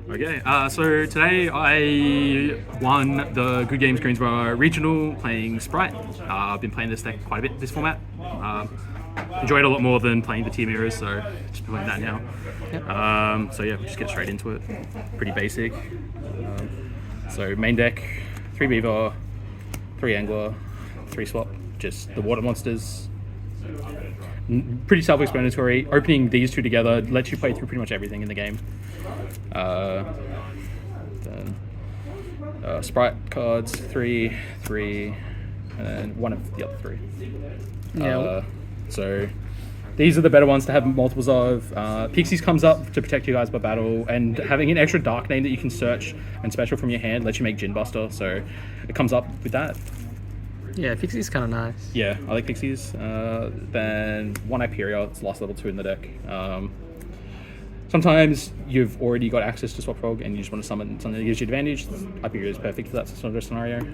Okay, so today I won the Good Games Greensborough Regional playing Spright. I've been playing this deck quite a bit, this format. Enjoy it a lot more than playing the tier mirrors, so just playing that now. Yep. So yeah, we'll just get straight into it. Pretty basic. So main deck, 3 Beaver, 3 Angler, 3 Swap, just the water monsters. Pretty self-explanatory. Opening these two together lets you play through pretty much everything in the game. Then Spright cards, 3, and then one of the other 3. Yeah. So these are the better ones to have multiples of. Pixies comes up to protect you guys by battle, and having an extra dark name that you can search and special from your hand lets you make Gin Buster, so it comes up with that. Yeah, Pixie's kind of nice. Yeah, I like Pixies. Then 1 Hyperia, it's last level 2 in the deck. Sometimes you've already got access to Swap Frog and you just want to summon something that gives you advantage. Hyperia is perfect for that sort of scenario.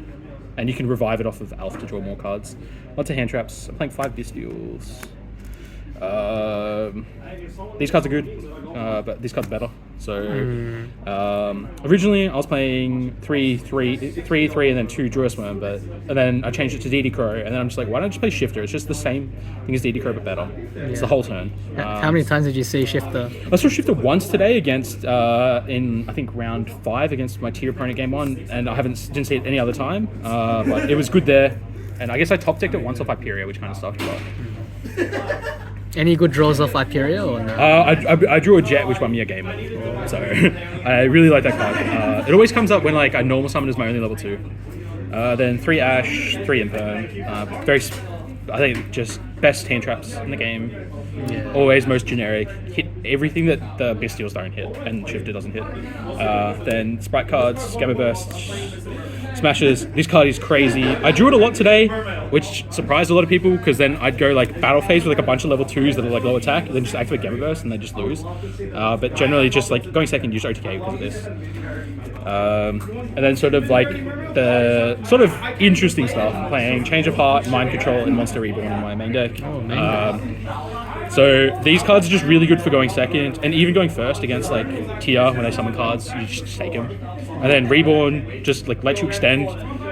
And you can revive it off of Alpha to draw more cards. Lots of hand traps. I'm playing 5 Bestials. These cards are good, but these cards are better. So originally I was playing 3, and then 2 Druisworm, and then I changed it to DD Crow, and then I'm just like, why don't I just play Shifter? It's just the same thing as DD Crow but better. It's the whole turn. How many times did you see Shifter? I saw Shifter once today against in I think round 5 against my tier opponent game 1, and I didn't see it any other time. But it was good there, and I guess I top decked it once off Hyperia, which kind of sucked. But Any good draws off Hyperia or no? I drew a Jet, which won me a game. So I really like that card. It always comes up when like a normal summon is my only level 2. Then 3 Ash, 3 Imperm. I think just best hand traps in the game. Yeah. Always most generic. Hit everything that the Bestials don't hit and Shifter doesn't hit. Then Sprite cards, Gamma Burst, Smashes. This card is crazy. I drew it a lot today, which surprised a lot of people because then I'd go like battle phase with like a bunch of level 2s that are like low attack, and then just activate Gamma Burst and they just lose. But generally just like going second, use OTK because of this. And then sort of like the sort of interesting stuff, playing Change of Heart, Mind Control, and Monster Reborn in my main deck. So these cards are just really good for going second, and even going first against like tier when they summon cards, you just take them. And then Reborn just like lets you extend.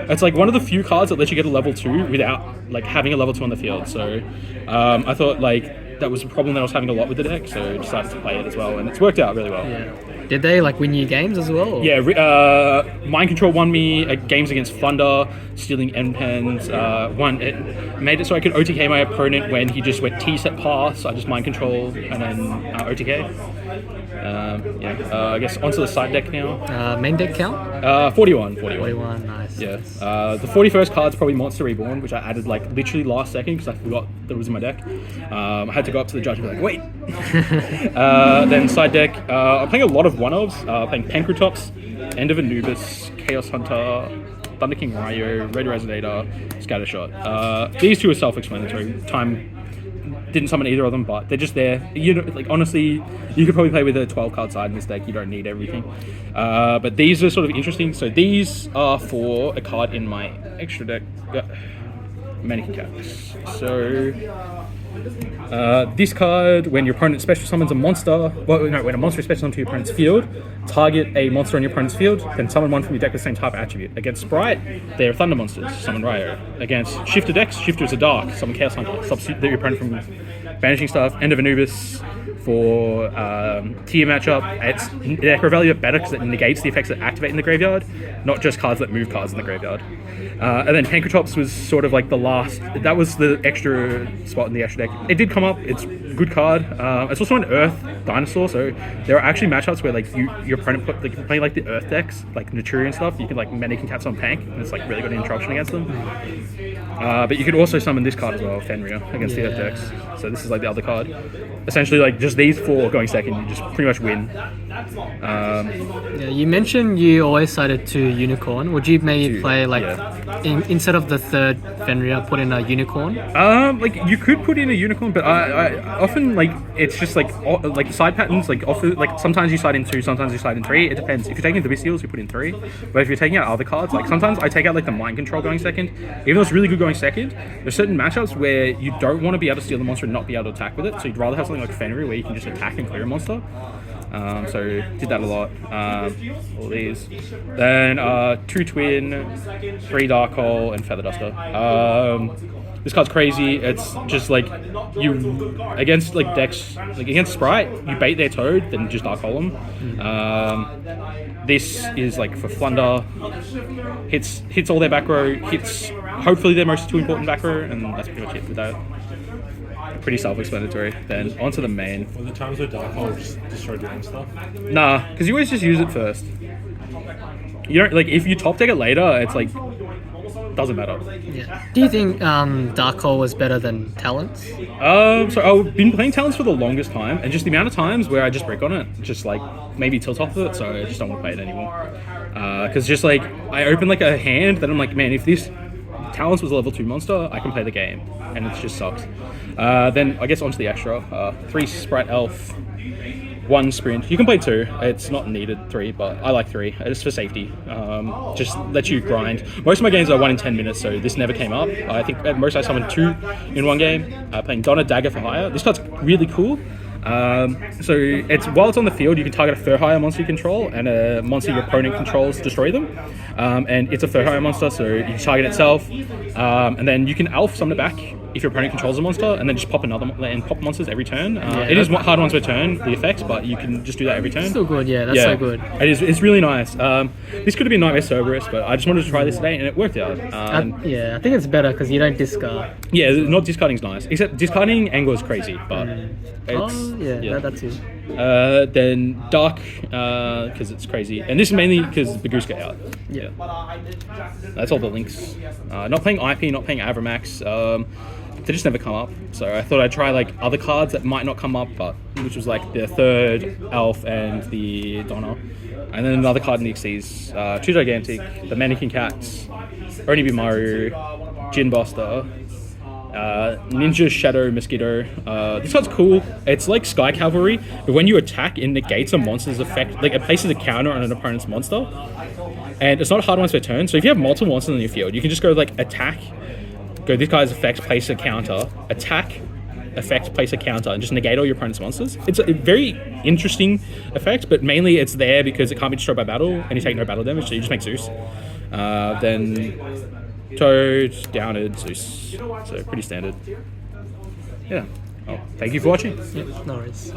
It's like one of the few cards that lets you get a level 2 without like having a level 2 on the field. So I thought like that was a problem that I was having a lot with the deck, so I decided to play it as well, and it's worked out really well. Yeah. Did they like win you games as well? Or? Yeah, Mind Control won me games against Thunder, stealing End Pens. It made it so I could OTK my opponent when he just went T-set pass. I just Mind Control and then OTK. I guess onto the side deck now. Main deck count? 41. 41, nice. Yeah. The 41st card's probably Monster Reborn, which I added like literally last second because I forgot that it was in my deck. I had to go up to the judge and be like, wait. Then side deck, I'm playing a lot of one-ofs. Playing Pancratops, End of Anubis, Chaos Hunter, Thunder King Ryo, Red Resonator, Scattershot. These 2 are self-explanatory. Time didn't summon either of them, but they're just there. You know, like honestly, you could probably play with a 12-card side in this deck. You don't need everything. But these are sort of interesting. So these are for a card in my extra deck, Mannequin Caps. So this card, when your opponent special summons a monster, when a monster is special summoned to your opponent's field, target a monster on your opponent's field, then summon one from your deck with the same type of attribute. Against Spright, they are Thunder monsters, summon Ryo. Against Shifter decks, Shifter is a Dark, summon Chaos Hunter, substitute your opponent from banishing stuff. End of Anubis for tier matchup. It's Necro value better because it negates the effects that activate in the graveyard, not just cards that move cards in the graveyard. And then Pancratops was sort of like the last. That was the extra spot in the extra deck. It did come up. It's a good card. It's also an Earth dinosaur, so there are actually matchups where like your opponent you can play like the Earth decks, like Naturian stuff. You can like Mannequin Caps on Pank, and it's like really good interruption against them. But you could also summon this card as well, Fenrir, against the Earth decks. So this is like the other card. Essentially, like just these 4 going second, you just pretty much win. You mentioned you always sided to Unicorn. Would you maybe play like instead of the 3rd Fenrir, put in a Unicorn? Like you could put in a Unicorn, but I often like it's just like side patterns. Like often, like sometimes you side in 2, sometimes you side in 3. It depends. If you're taking the Bestials, you put in 3. But if you're taking out other cards, like sometimes I take out like the Mind Control going second. Even though it's really good going second, there's certain matchups where you don't want to be able to steal the monster and not be able to attack with it. So you'd rather have something like Fenrir where you can just attack and clear a monster. So did that a lot. All these. Then 2 Twin, 3 Dark Hole, and Feather Duster. This card's crazy. It's just like you against like decks, like against Spright, you bait their Toad, then just Dark Hole them. This is like for Flunder, hits all their back row, hits hopefully their most 2 important back row, and that's pretty much it with that. Pretty self-explanatory. Then onto the main. Were the times where Dark Hole just destroyed your own stuff? Nah, because you always just use it first. You don't like if you top deck it later, it's like doesn't matter. Yeah. Do you think Dark Hole was better than Talents? So I've been playing Talents for the longest time, and just the amount of times where I just break on it, just like maybe tilt off of it, so I just don't want to play it anymore. Because just like I open like a hand, then I'm like, man, if this Talents was a level 2 monster, I can play the game, and it just sucks. Then I guess onto the extra. 3 Spright Elf, 1 Sprint. You can play 2. It's not needed 3, but I like 3. It's for safety. Just let you grind. Most of my games are 1 in 10 minutes, so this never came up. I think at most I summoned 2 in one game. Playing Donna Dagger for hire. This card's really cool. So it's while it's on the field, you can target a Fur-Hire monster you control, and a monster your opponent controls destroy them. And it's a Fur-Hire monster, so you can target itself, and then you can Elf summon it back if your opponent controls a monster, and then just pop another and pop monsters every turn. It is hard once per turn, the effects, but you can just do that every turn. Still good, yeah. That's so good. It is. It's really nice. This could have been Nightmare Cerberus, but I just wanted to try this today, and it worked out. Yeah, I think it's better because you don't discard. Yeah, not discarding's nice. Except discarding Angler is crazy, but That's it. then Dark, because it's crazy, and this is mainly because Bagooska out. Yeah. That's all the links. Not playing IP, not playing Avramax. They just never come up, so I thought I'd try like other cards that might not come up, but which was like the 3rd Elf and the Donna, and then another card in the XCs. 2 Gigantic, the Mannequin Cats, Onibi Maru, Jin Buster, Ninja Shadow Mosquito. This card's cool. It's like Sky Cavalry, but when you attack, it negates a monster's effect. Like it places a counter on an opponent's monster, and it's not hard once per turn. So if you have multiple monsters in your field, you can just go like attack, go this guy's effect, place a counter, attack, effect, place a counter, and just negate all your opponent's monsters. It's a very interesting effect, but mainly it's there because it can't be destroyed by battle, and you take no battle damage, so you just make Zeus. Then Toad, Downed, Zeus. So pretty standard. Yeah. Oh, thank you for watching. Yep, no worries.